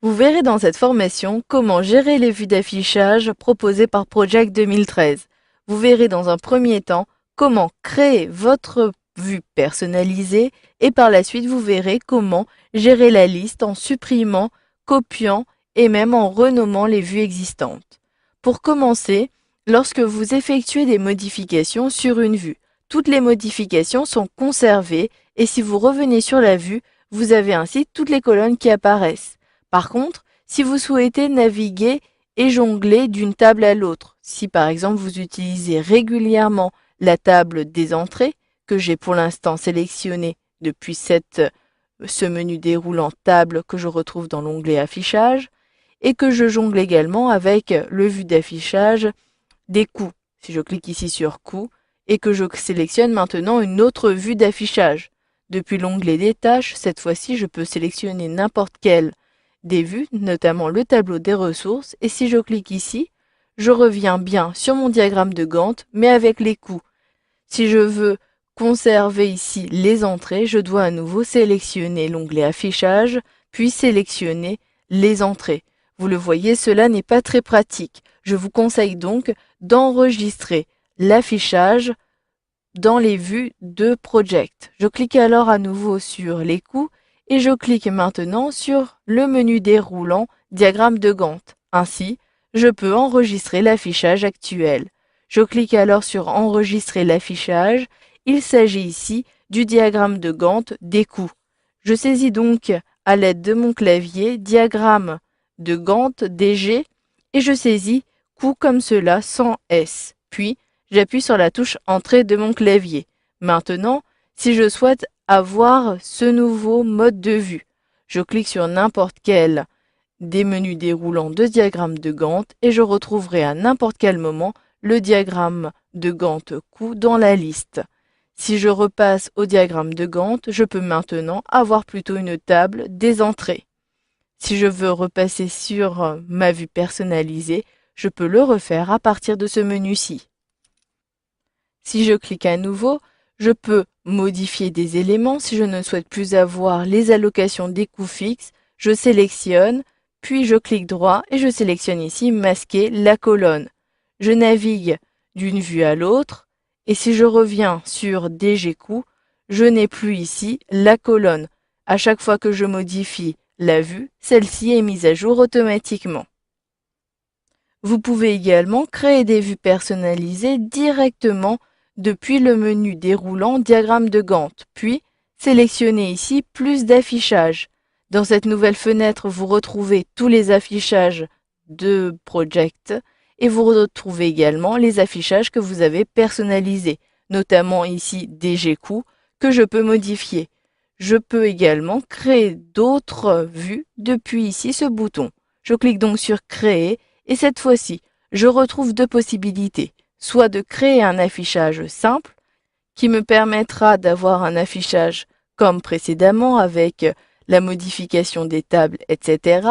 Vous verrez dans cette formation comment gérer les vues d'affichage proposées par Project 2013. Vous verrez dans un premier temps comment créer votre vue personnalisée et par la suite vous verrez comment gérer la liste en supprimant, copiant et même en renommant les vues existantes. Pour commencer, lorsque vous effectuez des modifications sur une vue, toutes les modifications sont conservées et si vous revenez sur la vue, vous avez ainsi toutes les colonnes qui apparaissent. Par contre, si vous souhaitez naviguer et jongler d'une table à l'autre, si par exemple vous utilisez régulièrement la table des entrées, que j'ai pour l'instant sélectionnée depuis ce menu déroulant table que je retrouve dans l'onglet affichage, et que je jongle également avec le vue d'affichage des coûts. Si je clique ici sur coûts et que je sélectionne maintenant une autre vue d'affichage. Depuis l'onglet des tâches, cette fois-ci je peux sélectionner n'importe quelle des vues, notamment le tableau des ressources, et si je clique ici, je reviens bien sur mon diagramme de Gantt, mais avec les coûts. Si je veux conserver ici les entrées, je dois à nouveau sélectionner l'onglet affichage, puis sélectionner les entrées. Vous le voyez, cela n'est pas très pratique. Je vous conseille donc d'enregistrer l'affichage dans les vues de Project. Je clique alors à nouveau sur les coûts et je clique maintenant sur le menu déroulant diagramme de Gantt. Ainsi, je peux enregistrer l'affichage actuel. Je clique alors sur enregistrer l'affichage. Il s'agit ici du diagramme de Gantt des coûts. Je saisis donc à l'aide de mon clavier diagramme de Gantt DG et je saisis coûts comme cela sans S. Puis, j'appuie sur la touche Entrée de mon clavier. Maintenant, si je souhaite avoir ce nouveau mode de vue, je clique sur n'importe quel des menus déroulants de diagramme de Gantt et je retrouverai à n'importe quel moment le diagramme de Gantt coût dans la liste. Si je repasse au diagramme de Gantt, je peux maintenant avoir plutôt une table des entrées. Si je veux repasser sur ma vue personnalisée, je peux le refaire à partir de ce menu-ci. Si je clique à nouveau, je peux modifier des éléments. Si je ne souhaite plus avoir les allocations des coûts fixes, je sélectionne, puis je clique droit et je sélectionne ici masquer la colonne. Je navigue d'une vue à l'autre et si je reviens sur DG coûts, je n'ai plus ici la colonne. À chaque fois que je modifie la vue, celle-ci est mise à jour automatiquement. Vous pouvez également créer des vues personnalisées directement depuis le menu déroulant diagramme de Gantt, puis sélectionnez ici plus d'affichage. Dans cette nouvelle fenêtre, vous retrouvez tous les affichages de Project et vous retrouvez également les affichages que vous avez personnalisés, notamment ici DG coûts que je peux modifier. Je peux également créer d'autres vues depuis ici ce bouton. Je clique donc sur créer et cette fois-ci, je retrouve deux possibilités. Soit de créer un affichage simple qui me permettra d'avoir un affichage comme précédemment avec la modification des tables, etc.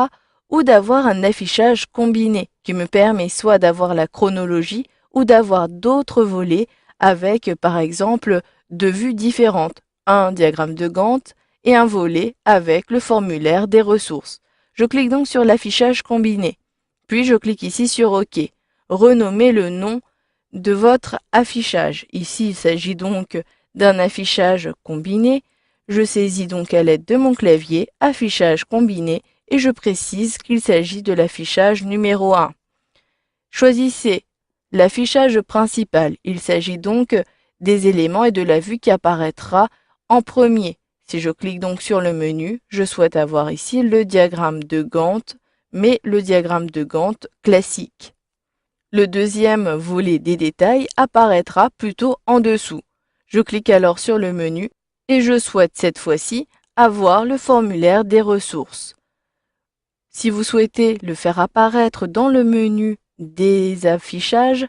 ou d'avoir un affichage combiné qui me permet soit d'avoir la chronologie ou d'avoir d'autres volets avec par exemple deux vues différentes, un diagramme de Gantt et un volet avec le formulaire des ressources. Je clique donc sur l'affichage combiné, puis je clique ici sur OK. Renommer le nom de votre affichage. Ici, il s'agit donc d'un affichage combiné. Je saisis donc à l'aide de mon clavier affichage combiné et je précise qu'il s'agit de l'affichage numéro 1. Choisissez l'affichage principal. Il s'agit donc des éléments et de la vue qui apparaîtra en premier. Si je clique donc sur le menu, je souhaite avoir ici le diagramme de Gantt, mais le diagramme de Gantt classique. Le deuxième volet des détails apparaîtra plutôt en dessous. Je clique alors sur le menu et je souhaite cette fois-ci avoir le formulaire des ressources. Si vous souhaitez le faire apparaître dans le menu des affichages,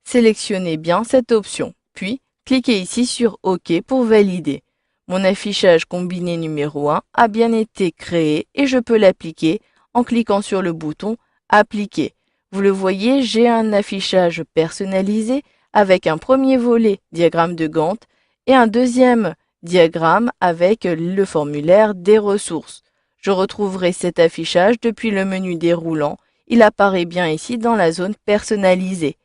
sélectionnez bien cette option, puis cliquez ici sur OK pour valider. Mon affichage combiné numéro 1 a bien été créé et je peux l'appliquer en cliquant sur le bouton Appliquer. Vous le voyez, j'ai un affichage personnalisé avec un premier volet diagramme de Gantt et un deuxième diagramme avec le formulaire des ressources. Je retrouverai cet affichage depuis le menu déroulant. Il apparaît bien ici dans la zone personnalisée.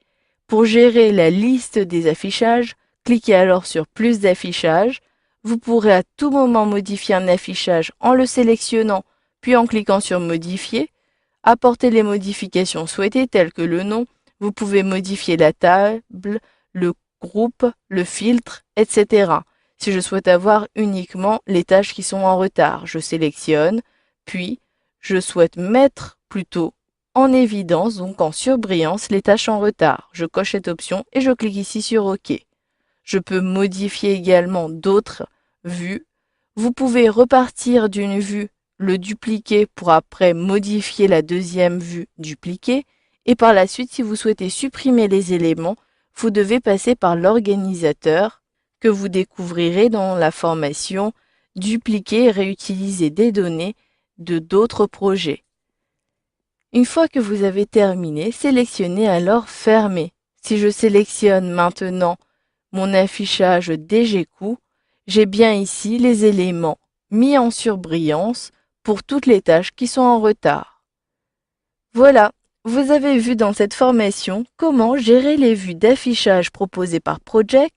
Pour gérer la liste des affichages, cliquez alors sur plus d'affichages. Vous pourrez à tout moment modifier un affichage en le sélectionnant, puis en cliquant sur modifier. Apporter les modifications souhaitées telles que le nom. Vous pouvez modifier la table, le groupe, le filtre, etc. Si je souhaite avoir uniquement les tâches qui sont en retard, je sélectionne, puis je souhaite mettre plutôt en évidence, donc en surbrillance, les tâches en retard. Je coche cette option et je clique ici sur OK. Je peux modifier également d'autres vues. Vous pouvez repartir d'une vue, le dupliquer pour après modifier la deuxième vue dupliquée. Et par la suite, si vous souhaitez supprimer les éléments, vous devez passer par l'organisateur que vous découvrirez dans la formation Dupliquer et réutiliser des données de d'autres projets. Une fois que vous avez terminé, sélectionnez alors Fermer. Si je sélectionne maintenant mon affichage DGCOU, j'ai bien ici les éléments mis en surbrillance pour toutes les tâches qui sont en retard. Voilà, vous avez vu dans cette formation comment gérer les vues d'affichage proposées par Project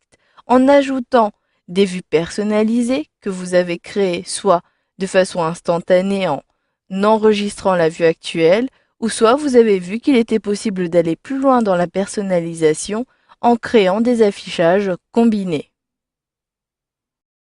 en ajoutant des vues personnalisées que vous avez créées soit de façon instantanée en enregistrant la vue actuelle, ou soit vous avez vu qu'il était possible d'aller plus loin dans la personnalisation en créant des affichages combinés.